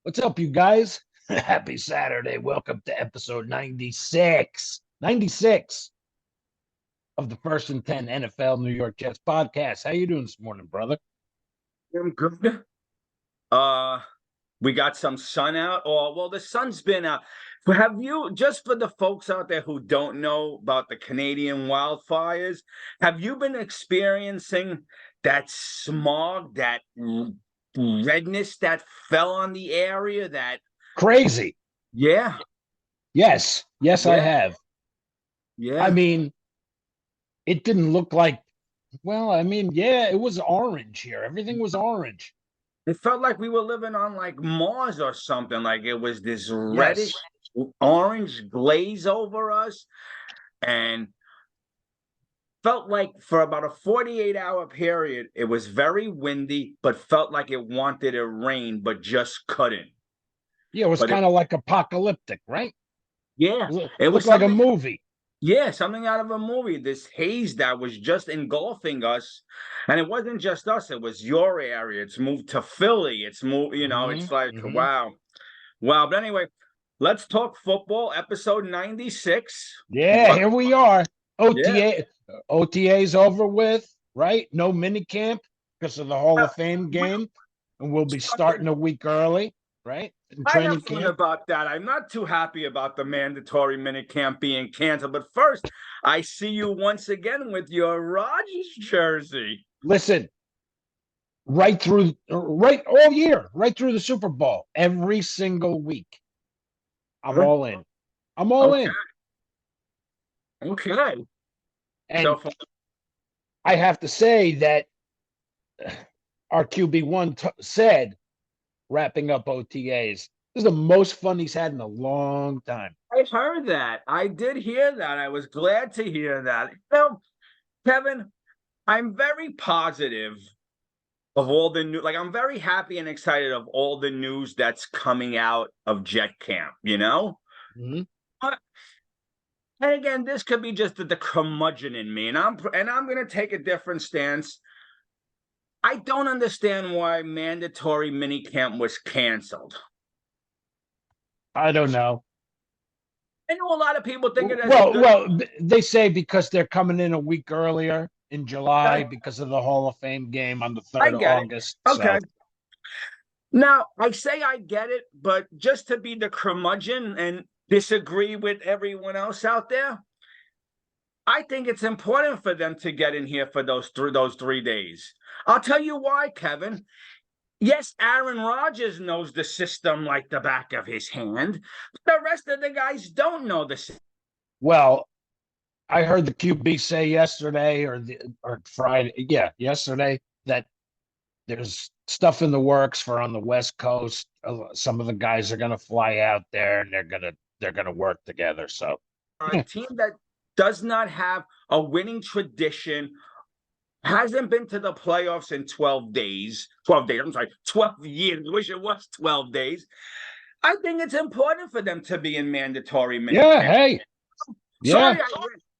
What's up, you guys? Happy Saturday. Welcome to episode 96. 96 of the First and 10 NFL New York Jets podcast. How you doing this morning, brother? I'm good. Uh, we got some sun out. Or well, the sun's been out. But have you, just for the folks out there who don't know about the Canadian wildfires, have you been experiencing that smog, that redness that fell on the area? Crazy. Yeah, Yes, I yeah, have. I yeah. mean, it didn't look like, yeah, it was orange here. Everything was orange. It felt like we were living on like Mars or something. Like it was this reddish Yes. orange glaze over us. And felt like for about a 48-hour period, it was very windy, but felt like it wanted to rain, but just couldn't. Yeah, it was But kind of like apocalyptic, right? yeah, it was Looked like a something, movie. yeah, something out of a movie. This haze that was just engulfing us. And it wasn't just us, it was your area. It's moved to Philly. It's moved, hmm it's like, hmm wow. Wow. But anyway, let's talk football, episode 96. Yeah, What? here we are. Yeah. OTA's over with, right? No mini camp because of the Hall of Fame game. And we'll be starting a week early, right? In I training have fun camp. about that. I'm not too happy about the mandatory minicamp being canceled. But first, I see you once again with your Rodgers jersey. Listen, right all year, right through the Super Bowl, every single week. I'm Huh? all in. I'm all Okay, in. okay. And So, I have to say that our QB1 said, wrapping up OTAs, this is the most fun he's had in a long time. I heard that. I did hear that. I was glad to hear that. Kevin, I'm very positive of all the new, like, I'm very happy and excited of all the news that's coming out of Jet Camp, you know? Mhm. But and again, this could be just the curmudgeon in me, and I'm going to take a different stance. I don't understand why mandatory minicamp was canceled. I don't know. I know a lot of people think it as a good. Well, they say because they're coming in a week earlier in July I, because of the Hall of Fame game on the I 3rd of get it. August. Okay. So, Now I say I get it, but just to be the curmudgeon and disagree with everyone else out there, I think it's important for them to get in here for those 3 days. I'll tell you why, Kevin. Yes, Aaron Rodgers knows the system like the back of his hand. But the rest of the guys don't know the system. well, I heard the QB say yesterday or Friday, yeah, yesterday that there's stuff in the works for on the West Coast. Some of the guys are going to fly out there and they're gonna work together. So, A yeah, team that does not have a winning tradition, hasn't been to the playoffs in 12 days. 12 days, I'm sorry, 12 years. Wish it was 12 days. I think it's important for them to be in mandatory yeah, minicamp. hey, yeah. Sorry,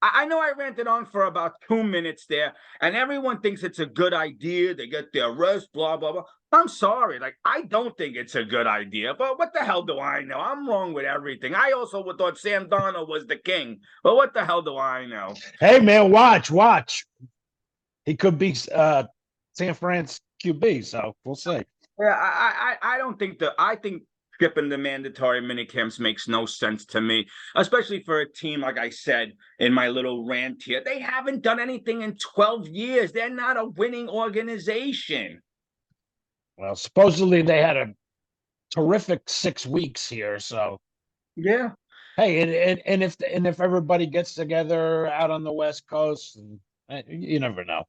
I know I ranted on for about 2 minutes there, and everyone thinks it's a good idea. They get their rest, blah, blah, blah. I'm sorry. Like, I don't think it's a good idea, but what the hell do I know? I'm wrong with everything. I also thought Sam Darnold was the king, but what the hell do I know? Hey, man, watch. He could be San Fran's QB, so we'll see. Yeah, I don't think I think skipping the mandatory minicamps makes no sense to me, especially for a team, like I said in my little rant here. They haven't done anything in 12 years. They're not a winning organization. Well, supposedly they had a terrific 6 weeks here, so Yeah. hey, and if everybody gets together out on the West Coast, and, you never know.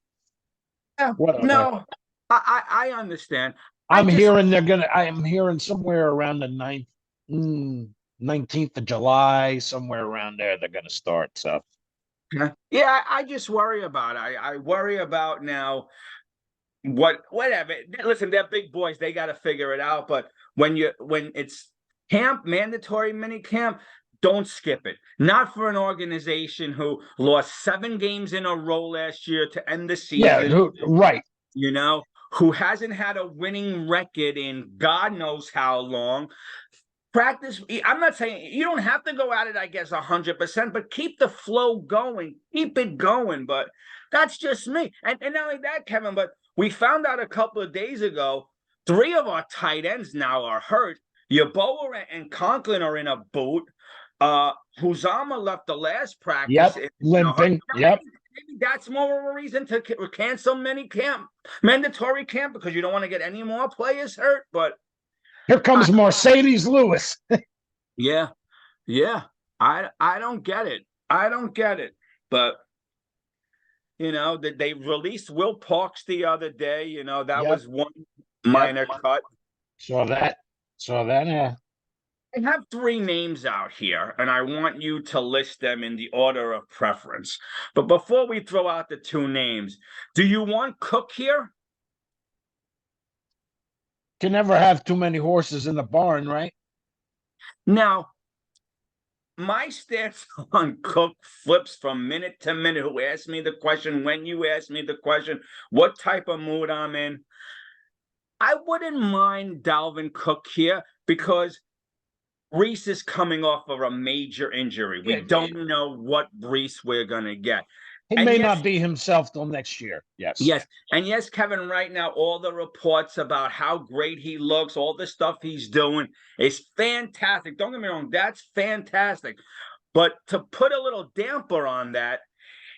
Yeah. Whatever. No, I understand. I I'm just hearing they're gonna. I am hearing somewhere around the 19th of July, somewhere around there, they're gonna start. So yeah, I just worry about it. I worry about now whatever. Listen, they're big boys. They got to figure it out. But when it's camp, mandatory mini camp, don't skip it. Not for an organization who lost 7 games in a row last year to end the yeah, season, right. you know, who hasn't had a winning record in God knows how long. Practice. I'm not saying you don't have to go at it, I guess, 100%, but keep the flow going, keep it going. But that's just me. And not only that, Kevin, but we found out a couple of days ago, 3 of our tight ends now are hurt. Yeboah and Conklin are in a boot. Huzama left the last practice. Yep, limping. Yep. Maybe that's more of a reason to cancel mandatory camp, because you don't want to get any more players hurt. But here comes Mercedes Lewis. yeah. I don't get it. I don't get it. But they released Will Parks the other day. That was one minor cut. Saw that. Yeah. I have 3 names out here, and I want you to list them in the order of preference. But before we throw out the 2 names, do you want Cook here? Can never have too many horses in the barn, right? Now, my stance on Cook flips from minute to minute. Who asked me the question, when you ask me the question, what type of mood I'm in. I wouldn't mind Dalvin Cook here because Breece is coming off of a major injury. We don't know what Breece we're going to get. He may not be himself till next year. Yes. And yes, Kevin, right now, all the reports about how great he looks, all the stuff he's doing is fantastic. Don't get me wrong. That's fantastic. But to put a little damper on that,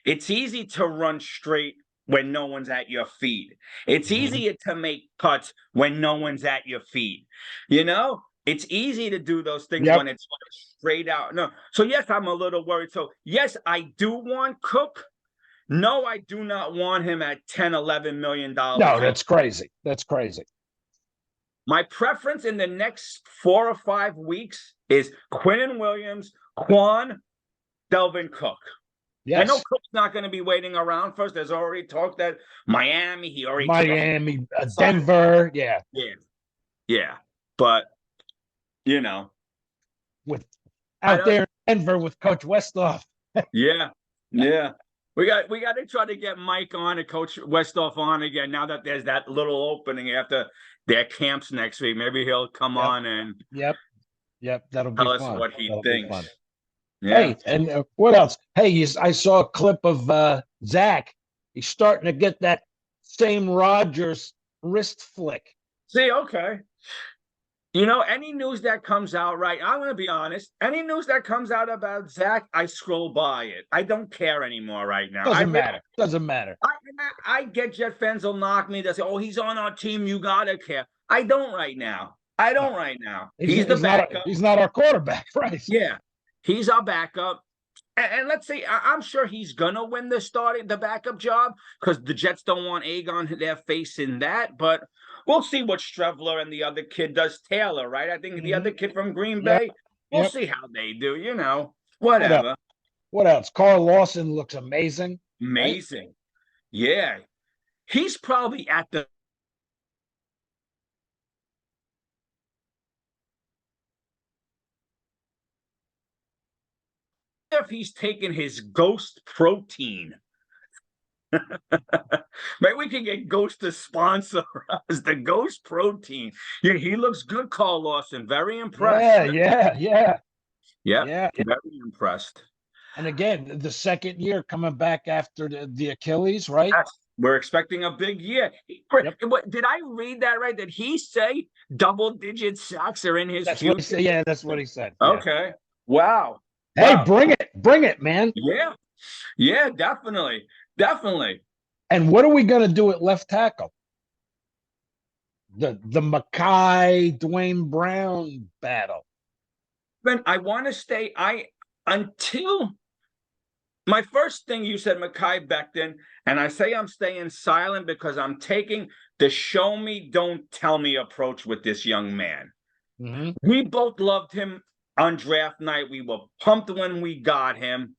it's easy to run straight when no one's at your feet. It's easier to make cuts when no one's at your feet. It's easy to do those things when it's straight out. No. So, yes, I'm a little worried. So, yes, I do want Cook. No, I do not want him at $10, $11 million. No, that's crazy. My preference in the next 4 or 5 weeks is Quinnen Williams, Quan, Dalvin Cook. Yes. I know Cook's not going to be waiting around first. There's already talk that Miami, Denver. Yeah. But, with out there in Denver with Coach Westhoff. Yeah. We got to try to get Mike on and Coach Westhoff on again. Now that there's that little opening after their camps next week, maybe he'll come on and that'll be tell fun. us what he thinks. Yeah. Hey, and what else? Hey, I saw a clip of Zach. He's starting to get that same Rodgers wrist flick. See, okay. Any news that comes out, right? I'm going to be honest. Any news that comes out about Zach, I scroll by it. I don't care anymore right now. Doesn't matter. I get Jet fans will knock me. They'll say, "Oh, he's on our team. You got to care." I don't right now. He's the backup. He's not our quarterback, right? Yeah. He's our backup. And let's see, I'm sure he's going to win the backup job because the Jets don't want egg on their face in that. But we'll see what Strevler and the other kid does. Taylor, right? I think the other kid from Green Bay. We'll see how they do, whatever. What else? Carl Lawson looks amazing. Amazing. Right? Yeah. He's probably at the if he's taking his Ghost protein. Maybe we can get Ghost to sponsor us. The Ghost protein. Yeah, he looks good, Carl Lawson. Very impressed. Yeah. Very impressed. And again, the second year coming back after the Achilles, right? Yes. We're expecting a big year. Did I read that right? Did he say double-digit sacks are in his future? Yeah, that's what he said. Okay. Wow. Hey, bring it, man. Yeah, definitely. And what are we going to do at left tackle? The Mackay Dwayne Brown battle. Ben, I want to stay. Until my first thing you said, Mackay Becton, and I say I'm staying silent because I'm taking the show me, don't tell me approach with this young man. Mm-hmm. We both loved him on draft night. We were pumped when we got him.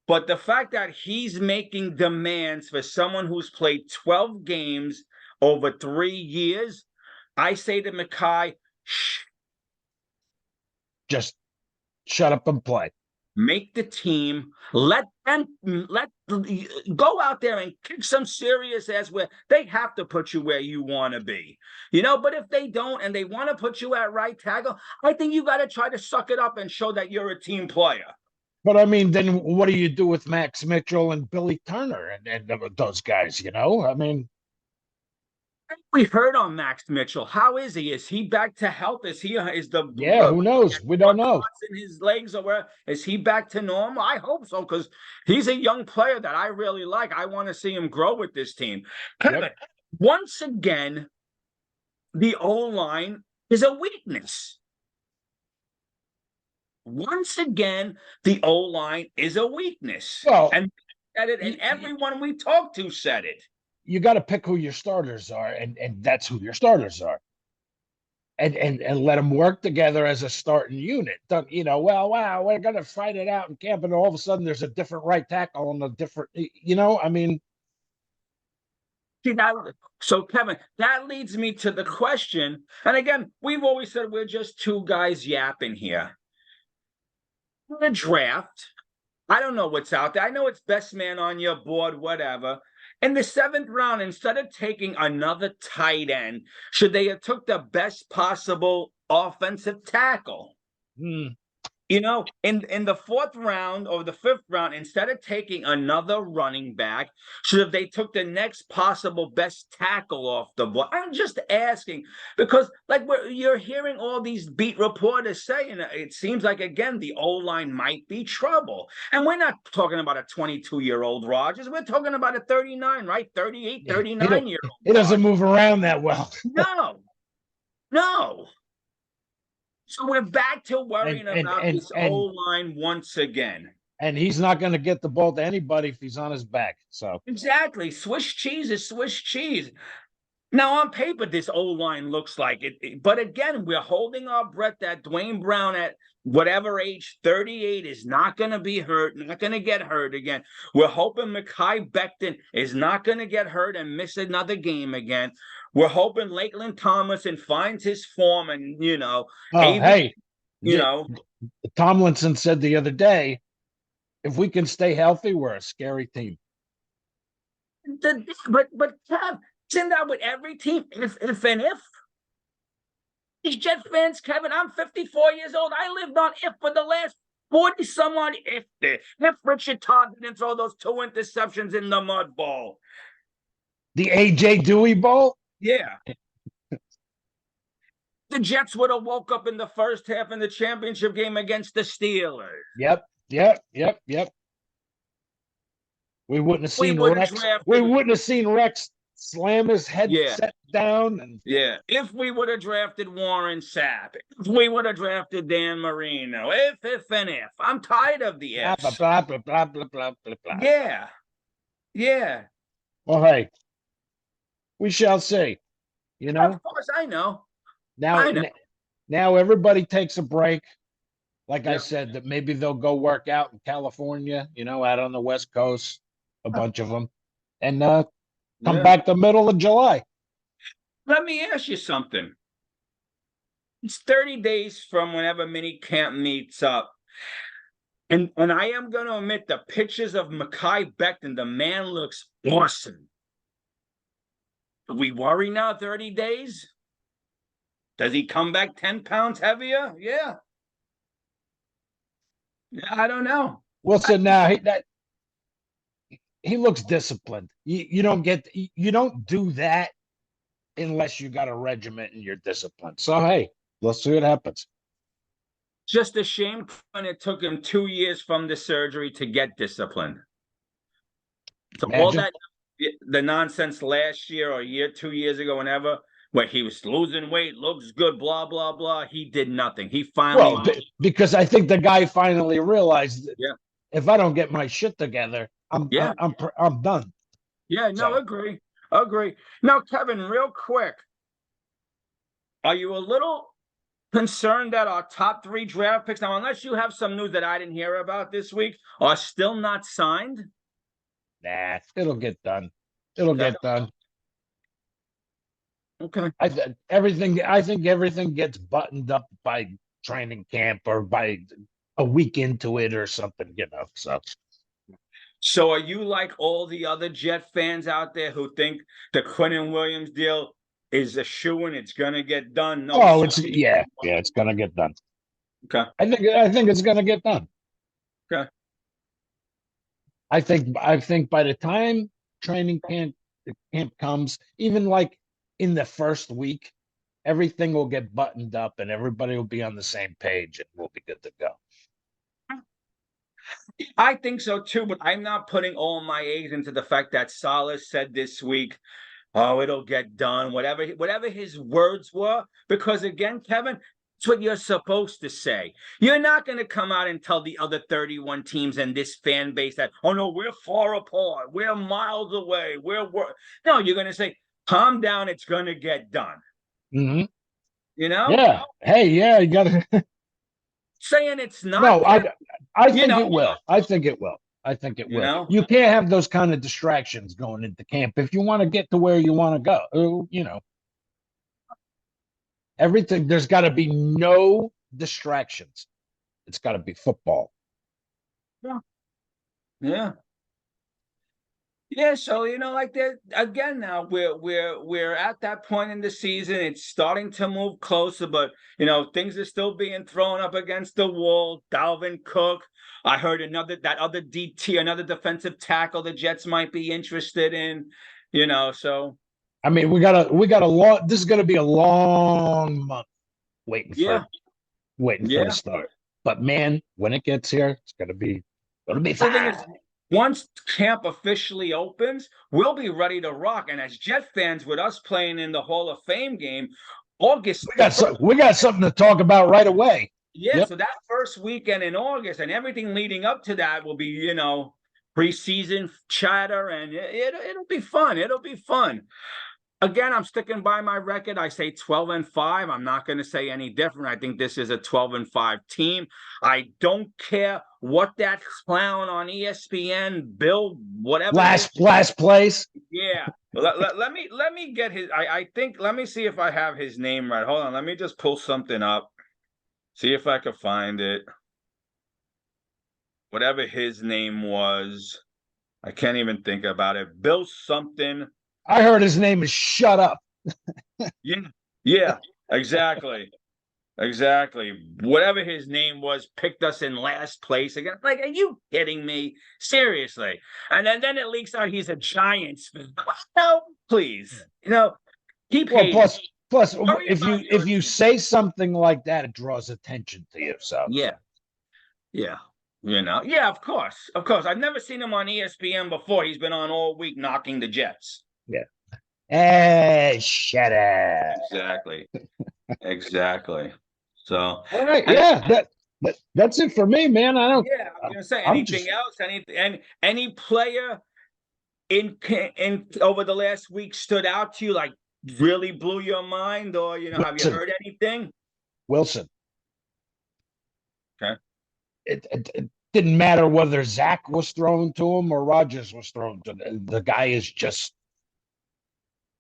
But the fact that he's making demands for someone who's played 12 games over 3 years, I say to Mackay, just shut up and play. make the team, let them go out there and kick some serious ass where they have to put you where you want to be. But if they don't and they want to put you at right tackle, I think you got to try to suck it up and show that you're a team player. But I mean, then what do you do with Max Mitchell and Billy Turner and those guys? I mean, We heard on Max Mitchell. How is he? Is he back to health? Is the yeah, who knows? We don't know. in his legs, or where is he back to normal? I hope so, because he's a young player that I really like. I want to see him grow with this team. Yep. Once again, the O-line is a weakness. Once again, the O-line is a weakness. Well, and everyone we talked to said it. You got to pick who your starters are, and that's who your starters are. And let them work together as a starting unit. Don't, wow, we're going to fight it out in camp, and all of a sudden there's a different right tackle and a different, I mean. See, so Kevin, that leads me to the question. And again, we've always said we're just two guys yapping here. The draft, I don't know what's out there. I know it's best man on your board, whatever. In the 7th round, instead of taking another tight end, should they have took the best possible offensive tackle? In the 4th round or the 5th round, instead of taking another running back, should have they took the next possible best tackle off the board? I'm just asking because, you're hearing all these beat reporters saying it seems like, again, the O-line might be trouble. And we're not talking about a 22-year-old Rodgers. We're talking about a 39, right? 38, 39-year-old. It doesn't move around that well. No. So we're back to worrying about this O-line once again. And he's not going to get the ball to anybody if he's on his back. So exactly, Swiss cheese is Swiss cheese. Now, on paper, this O-line looks like it. But again, we're holding our breath that Dwayne Brown at whatever age, 38, is not going to be hurt, not going to get hurt again. We're hoping Mekhi Becton is not going to get hurt and miss another game again. We're hoping Lakeland Tomlinson finds his form and, Tomlinson said the other day, if we can stay healthy, we're a scary team. But Kev, isn't that with every team? If. These Jet fans, Kevin, I'm 54 years old. I lived on if for the last 40 some odd if Richard Todd didn't throw those 2 interceptions in the mud bowl. The A.J. Dewey Bowl? Yeah. The Jets would have woke up in the first half in the championship game against the Steelers. Yep. We wouldn't have seen Rex. We wouldn't have seen Rex slam his head set down. If we would have drafted Warren Sapp, if we would have drafted Dan Marino, if. I'm tired of the ifs. Blah, blah, blah, blah, blah, blah, blah. Yeah. Well, hey, we shall see. Of course, I know. Now everybody takes a break. Like I said, that maybe they'll go work out in California, out on the West Coast, a bunch of them, and come back the middle of July. Let me ask you something. It's 30 days from whenever mini camp meets up. And I am going to admit the pictures of Mekhi Becton, the man looks awesome. Do we worry now 30 days? Does he come back 10 pounds heavier? Yeah. I don't know. Wilson, now he looks disciplined. You don't do that unless you got a regiment and you're disciplined. So hey, let's see what happens. Just a shame when it took him 2 years from the surgery to get disciplined. So all that, the nonsense last year or 2 years ago, whenever, where he was losing weight, looks good, blah, blah, blah. He did nothing. He finally. Because I think the guy finally realized that if I don't get my shit together, I'm done. Yeah, no, agree. Now, Kevin, real quick, are you a little concerned that our top 3 draft picks, now, unless you have some news that I didn't hear about this week, are still not signed? Nah, it'll get done. Get done. Okay. I think everything gets buttoned up by training camp or by a week into it or something, So So are you like all the other Jet fans out there who think the Quinn Williams deal is a shoo-in, it's gonna get done? No, oh, sir. yeah, it's gonna get done. Okay. I think it's gonna get done. Okay. I think by the time training camp comes, even like in the first week, everything will get buttoned up and everybody will be on the same page and we'll be good to go. I think so too, but I'm not putting all my eggs into the fact that Salah said this week, "Oh, it'll get done," whatever his words were. Because again, Kevin, it's what you're supposed to say. You're not going to come out and tell the other 31 teams and this fan base that, "Oh no, we're far apart, we're miles away, no." You're going to say, "Calm down, it's going to get done." Hmm. You know, Yeah. Hey, yeah, you gotta. saying it's not, No, I you think know, it will. I think it will. I think it you will. know. You can't have those kind of distractions going into camp if you want to get to where you want to go. Everything. There's got to be no distractions. It's got to be football. Yeah. Yeah. Yeah, so like that again. Now we're at that point in the season. It's starting to move closer, but things are still being thrown up against the wall. Dalvin Cook. I heard that other DT, another defensive tackle the Jets might be interested in. So I mean, we got a long. This is going to be a long month waiting yeah, for waiting for the yeah. start. But man, when it gets here, it's gonna be The thing fine. is, once camp officially opens, we'll be ready to rock. And as Jet fans, with us playing in the Hall of Fame game, August We the got first. we got something to talk about right away. Yeah, Yep. so that first weekend in August and everything leading up to that will be, preseason chatter, and it'll be fun. It'll be fun. Again, I'm sticking by my record. I say 12-5. I'm not going to say any different. I think this is a 12-5 team. I don't care what that clown on ESPN, Bill, whatever his. Last place. Yeah. Let me get his. I think. Let me see if I have his name right. Hold on. Let me just pull something up. See if I could find it. Whatever his name was, I can't even think about it. Bill something. I heard his name is Shut Up. Yeah, yeah, exactly. Exactly. Whatever his name was, picked us in last place again. Like, are you kidding me? Seriously. And then it leaks out he's a Giants fan. No, please. Keep Well, hating. plus, Worry if about you your if you team. say something like that, it draws attention to yourself. Yeah, yeah. Yeah, of course. Of course. I've never seen him on ESPN before. He's been on all week knocking the Jets. Yeah. Hey, shut up. Exactly. Exactly. So, All right. and Yeah. That's it for me, man. I don't. yeah, I'm gonna say I'm anything just. else. Any player in over the last week stood out to you, like really blew your mind, or have you Wilson. heard anything? Wilson. Okay. It didn't matter whether Zach was thrown to him or Rodgers was thrown to him. The guy is just.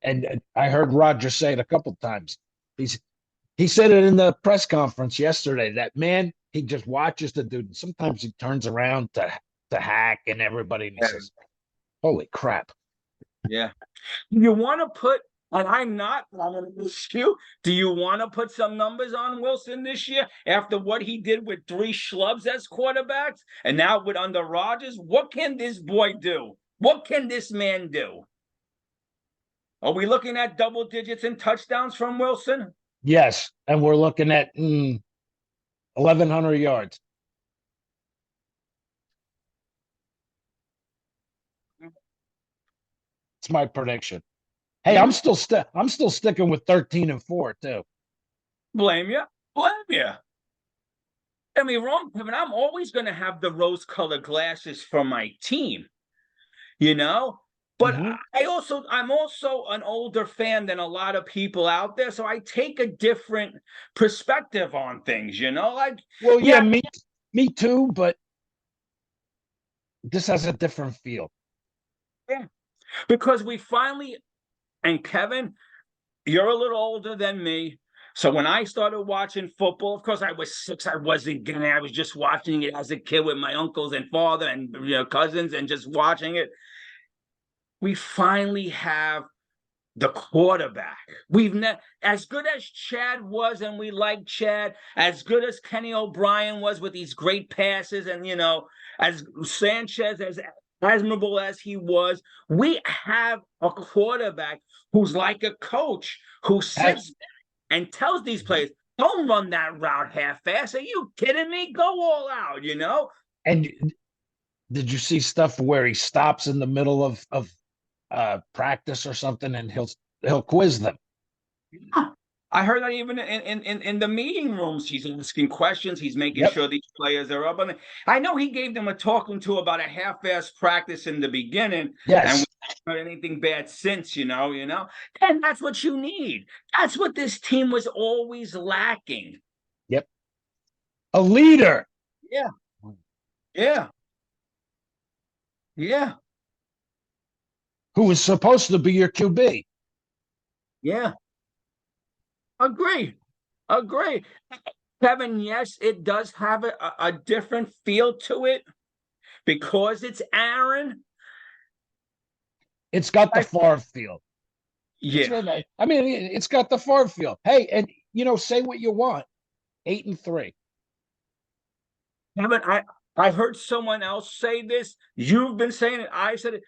And I heard Rodgers say it a couple times. He said it in the press conference yesterday. That man, he just watches the dude. And sometimes he turns around to hack and everybody, and he says, "Holy crap!" Yeah. You want to put, and I'm not, but I'm going to ask you, do you want to put some numbers on Wilson this year after what he did with 3 schlubs as quarterbacks and now with under Rodgers? What can this boy do? What can this man do? Are we looking at double digits in touchdowns from Wilson? Yes, and we're looking at 1,100 yards. It's my prediction. Hey, Yeah. I'm still sticking with 13-4 too. Blame you. Blame you. Get me wrong, Kevin. I'm always going to have the rose-colored glasses for my team, you know. But Mm-hmm. I'm also an older fan than a lot of people out there, so I take a different perspective on things. Like Well, yeah, yeah, me too, but this has a different feel. yeah, because we finally, and Kevin, you're a little older than me. So when I started watching football, of course I was 6. I wasn't getting it. I was just watching it as a kid with my uncles and father and cousins and just watching it. We finally have the quarterback. We've as good as Chad was, and we like Chad, as good as Kenny O'Brien was with these great passes, and as Sanchez, as admirable as he was, we have a quarterback who's like a coach who sits and tells these players, don't run that route half-fast. Are you kidding me? Go all out, And did you see stuff where he stops in the middle of practice or something, and he'll quiz them? I heard that even in the meeting rooms, he's asking questions. He's making sure these players are up on it. I know he gave them a talking to about a half-ass practice in the beginning. Yes. And we haven't heard anything bad since, And that's what you need. That's what this team was always lacking. Yep. A leader. Yeah. Yeah. Yeah. Who was supposed to be your QB. Yeah. Agree. Kevin, yes, it does have a different feel to it because it's Aaron. It's got the Favre feel. Yeah. I mean, it's got the Favre feel. Hey, and say what you want. 8-3. Kevin, I heard someone else say this. You've been saying it. I said it.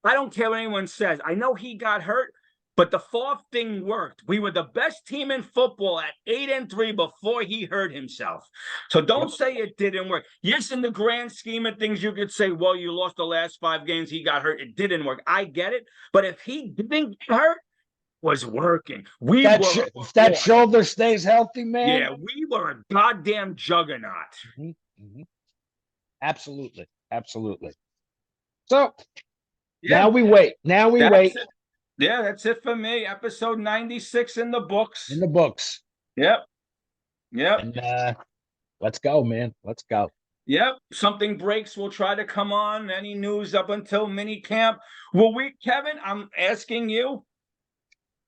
I don't care what anyone says. I know he got hurt, but the fourth thing worked. We were the best team in football at 8-3 before he hurt himself. So don't say it didn't work. Yes, in the grand scheme of things, you could say, well, you lost the last 5 games. He got hurt. It didn't work. I get it. But if he didn't get hurt, it was working. If that shoulder stays healthy, man. Yeah, we were a goddamn juggernaut. Mm-hmm. Absolutely. So now we wait. It. Yeah, that's it for me. Episode 96 in the books. Yep. And let's go, man. Let's go. Yep. Something breaks, we'll try to come on. Any news up until mini camp? Kevin, I'm asking you,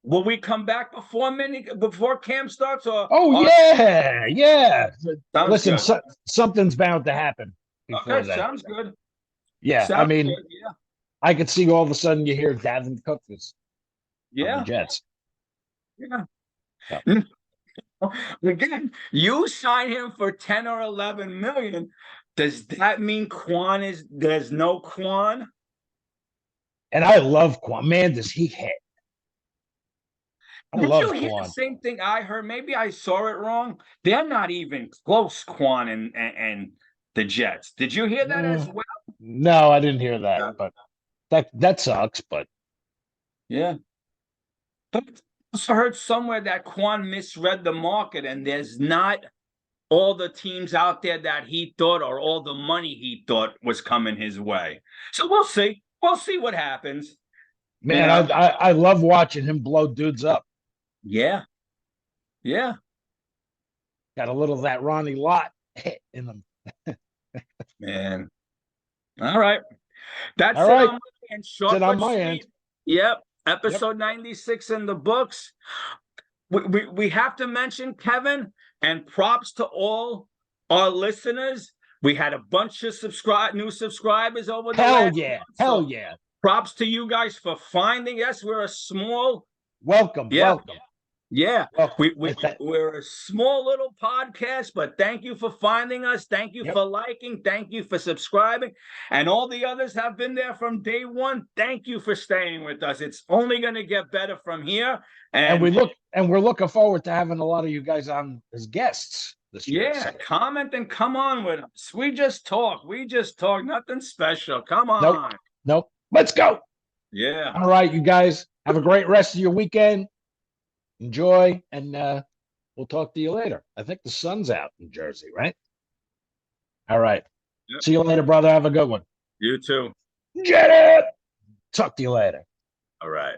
will we come back before camp starts? Yeah. Listen, good. Something's bound to happen before that. Sounds good. Yeah, I mean, I could see all of a sudden you hear Davin Cook is on the Jets. Yeah. Again, you sign him for 10 or 11 million. Does that mean there's no Quan? And I love Quan. Man, does he hit. Did you hear the same thing I heard? Maybe I saw it wrong. They're not even close, Quan and the Jets. Did you hear that as well? No, I didn't hear that, but that sucks, but yeah. But I also heard somewhere that Quan misread the market, and there's not all the teams out there that he thought, or all the money he thought was coming his way. So we'll see. We'll see what happens. Man, I love watching him blow dudes up. Yeah. Got a little of that Ronnie Lott in them. Man. All right. That's all right. On my end. Yep. Episode 96 in the books. We have to mention, Kevin, and props to all our listeners. We had a bunch of new subscribers over the last month. Hell yeah. Props to you guys for finding us. We're a small welcome. Yeah, we're a small little podcast, but thank you for finding us. Thank you for liking. Thank you for subscribing. And all the others have been there from day one. Thank you for staying with us. It's only going to get better from here. And we're looking forward to having a lot of you guys on as guests this year. Yeah, comment and come on with us. We just talk. Nothing special. Come on. Nope. Let's go. Yeah. All right, you guys. Have a great rest of your weekend. Enjoy, and we'll talk to you later. I think the sun's out in Jersey, right? All right. Yep. See you later, brother. Have a good one. You too. Get it. Talk to you later. All right.